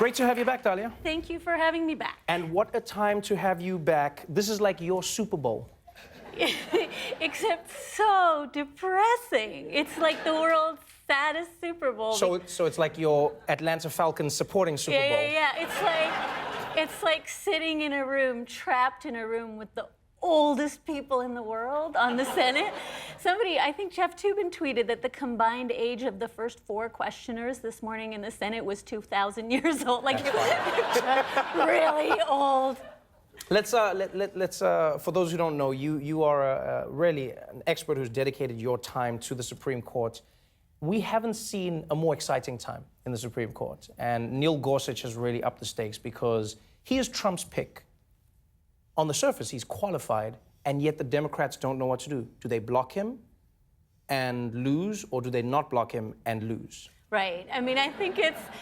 Great to have you back, Dahlia. Thank you for having me back. And what a time to have you back. This is like your Super Bowl. Except so depressing. It's like the world's saddest Super Bowl. So it's like your Atlanta Falcons supporting Super Bowl. Yeah. It's like sitting in a room, trapped in a room with the oldest people in the world on the Senate. Somebody, I think Jeff Toobin tweeted that the combined age of the first 4 questioners this morning in the Senate was 2,000 years old. Like, it was really old. Let's for those who don't know, you are really an expert who's dedicated your time to the Supreme Court. We haven't seen a more exciting time in the Supreme Court. And Neil Gorsuch has really upped the stakes because he is Trump's pick. On the surface, he's qualified, and yet the Democrats don't know what to do. Do they block him and lose, or do they not block him and lose? Right. I mean, I think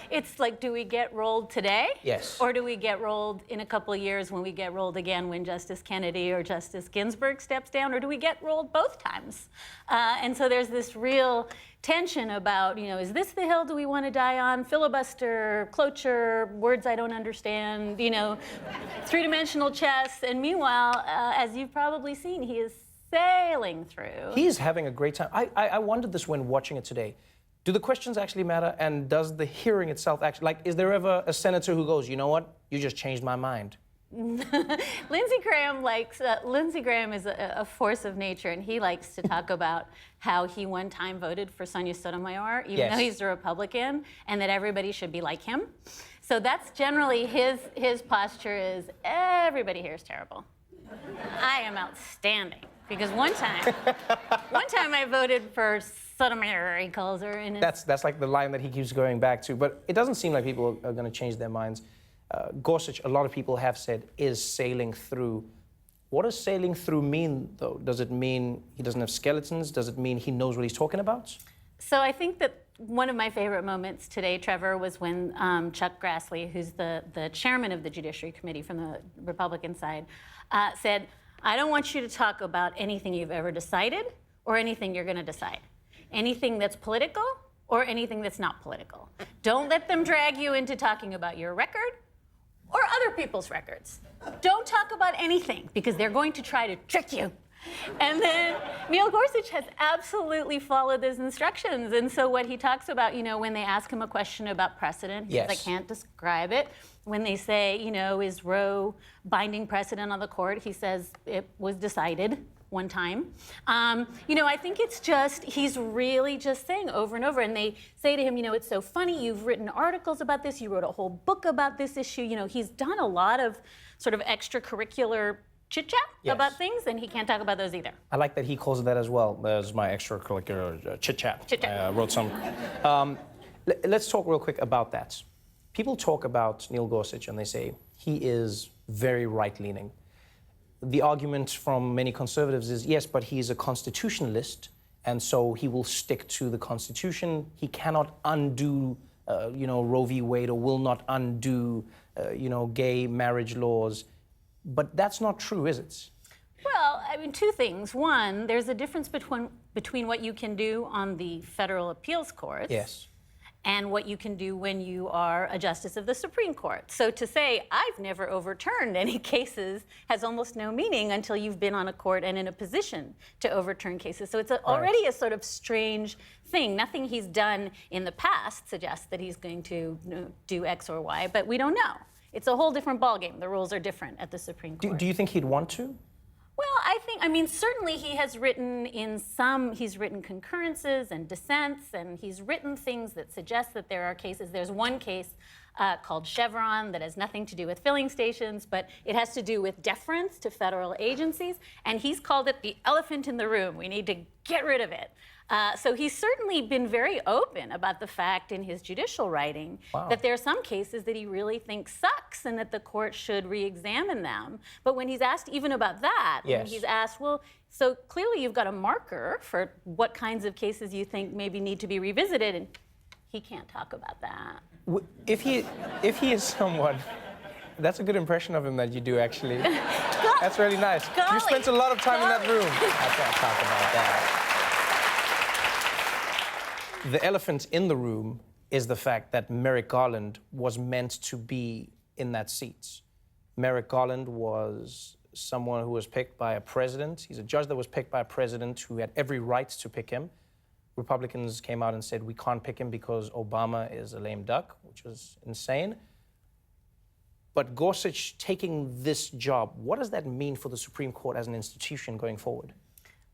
it's like, do we get rolled today? Yes. Or do we get rolled in a couple of years when we get rolled again when Justice Kennedy or Justice Ginsburg steps down? Or do we get rolled both times? And so there's this real tension about, is this the hill do we want to die on? Filibuster, cloture, words I don't understand, three-dimensional chess. And meanwhile, as you've probably seen, he is sailing through. He's having a great time. I wondered this when watching it today. Do the questions actually matter, and does the hearing itself actually, like, is there ever a senator who goes, you know what, you just changed my mind? Lindsey Graham is a force of nature, and he likes to talk about how he one time voted for Sonia Sotomayor, even though he's a Republican, and that everybody should be like him. So that's generally his posture is, everybody here is terrible. I am outstanding. Because one time I voted for Sotomayor, he calls her. And that's like the line that he keeps going back to. But it doesn't seem like people are going to change their minds. Gorsuch, a lot of people have said, is sailing through. What does sailing through mean, though? Does it mean he doesn't have skeletons? Does it mean he knows what he's talking about? So I think that one of my favorite moments today, Trevor, was when Chuck Grassley, who's the chairman of the Judiciary Committee from the Republican side, said, I don't want you to talk about anything you've ever decided or anything you're going to decide. Anything that's political or anything that's not political. Don't let them drag you into talking about your record or other people's records. Don't talk about anything because they're going to try to trick you. And then Neil Gorsuch has absolutely followed those instructions. And so what he talks about, when they ask him a question about precedent, he says, I can't describe it. When they say, is Roe binding precedent on the court, he says it was decided one time. I think it's just, he's really just saying over and over. And they say to him, it's so funny, you've written articles about this, you wrote a whole book about this issue. He's done a lot of sort of extracurricular chit-chat about things, and he can't talk about those either. I like that he calls it that as well. There's my extracurricular chit-chat. I wrote some. Let's talk real quick about that. People talk about Neil Gorsuch, and they say he is very right-leaning. The argument from many conservatives is, yes, but he's a constitutionalist, and so he will stick to the Constitution. He cannot undo, Roe v. Wade, or will not undo, gay marriage laws. But that's not true, is it? Well, I mean, 2 things. One, there's a difference between what you can do on the federal appeals courts and what you can do when you are a justice of the Supreme Court. So to say, I've never overturned any cases has almost no meaning until you've been on a court and in a position to overturn cases. So it's already a sort of strange thing. Nothing he's done in the past suggests that he's going to do X or Y, but we don't know. It's a whole different ballgame. The rules are different at the Supreme Court. Do you think he'd want to? Well, certainly he has written he's written concurrences and dissents, and he's written things that suggest that there are cases. There's one case called Chevron that has nothing to do with filling stations, but it has to do with deference to federal agencies, and he's called it the elephant in the room. We need to get rid of it. So he's certainly been very open about the fact in his judicial writing that there are some cases that he really thinks sucks and that the court should re-examine them. But when he's asked even about that, when he's asked, well, so clearly you've got a marker for what kinds of cases you think maybe need to be revisited, and he can't talk about that. If he is someone... That's a good impression of him that you do, actually. That's really nice. You spent a lot of time in that room. I can't talk about that. The elephant in the room is the fact that Merrick Garland was meant to be in that seat. Merrick Garland was someone who was picked by a president. He's a judge that was picked by a president who had every right to pick him. Republicans came out and said, we can't pick him because Obama is a lame duck, which was insane. But Gorsuch taking this job, what does that mean for the Supreme Court as an institution going forward?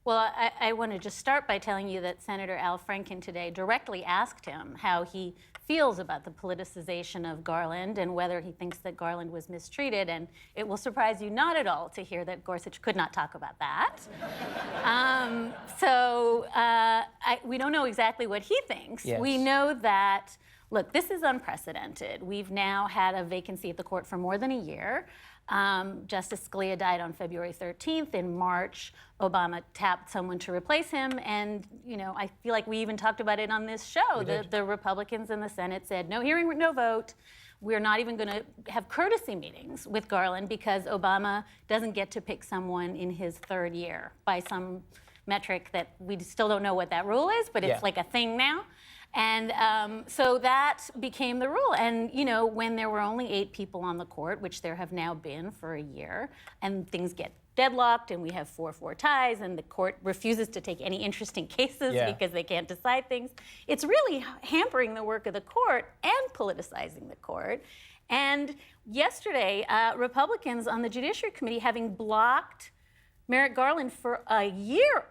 Well, I want to just start by telling you that Senator Al Franken today directly asked him how he feels about the politicization of Garland and whether he thinks that Garland was mistreated. And it will surprise you not at all to hear that Gorsuch could not talk about that. We don't know exactly what he thinks. Yes. We know that, look, this is unprecedented. We've now had a vacancy at the court for more than a year. Justice Scalia died on February 13th. In March, Obama tapped someone to replace him. And, you know, I feel like we even talked about it on this show. The Republicans in the Senate said, no hearing, no vote. We're not even going to have courtesy meetings with Garland because Obama doesn't get to pick someone in his third year by some metric that we still don't know what that rule is, but it's like a thing now. And so that became the rule. And, you know, when there were only 8 people on the court, which there have now been for a year, and things get deadlocked and we have 4-4 ties and the court refuses to take any interesting cases because they can't decide things, it's really hampering the work of the court and politicizing the court. And yesterday, Republicans on the Judiciary Committee, having blocked Merrick Garland for a year,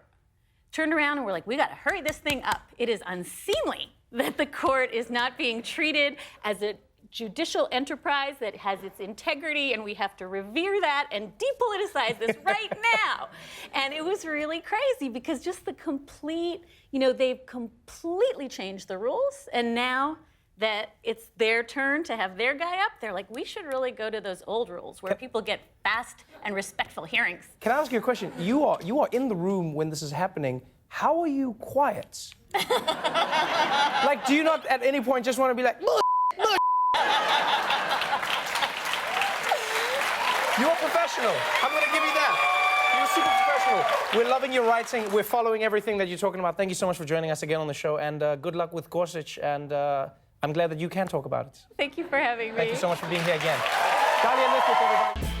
turned around and were like, we got to hurry this thing up. It is unseemly that the court is not being treated as a judicial enterprise that has its integrity, and we have to revere that and depoliticize this right now. And it was really crazy because just the complete, you know, they've completely changed the rules, and now that it's their turn to have their guy up, they're like, we should really go to those old rules where people get fast and respectful hearings. Can I ask you a question? You are in the room when this is happening. How are you quiet? Like, do you not at any point just want to be like, look? You're professional. I'm going to give you that. You're super professional. We're loving your writing. We're following everything that you're talking about. Thank you so much for joining us again on the show, and good luck with Gorsuch, and I'm glad that you can talk about it. Thank you for having me. Thank you so much for being here again. Dahlia Lithwick, everybody.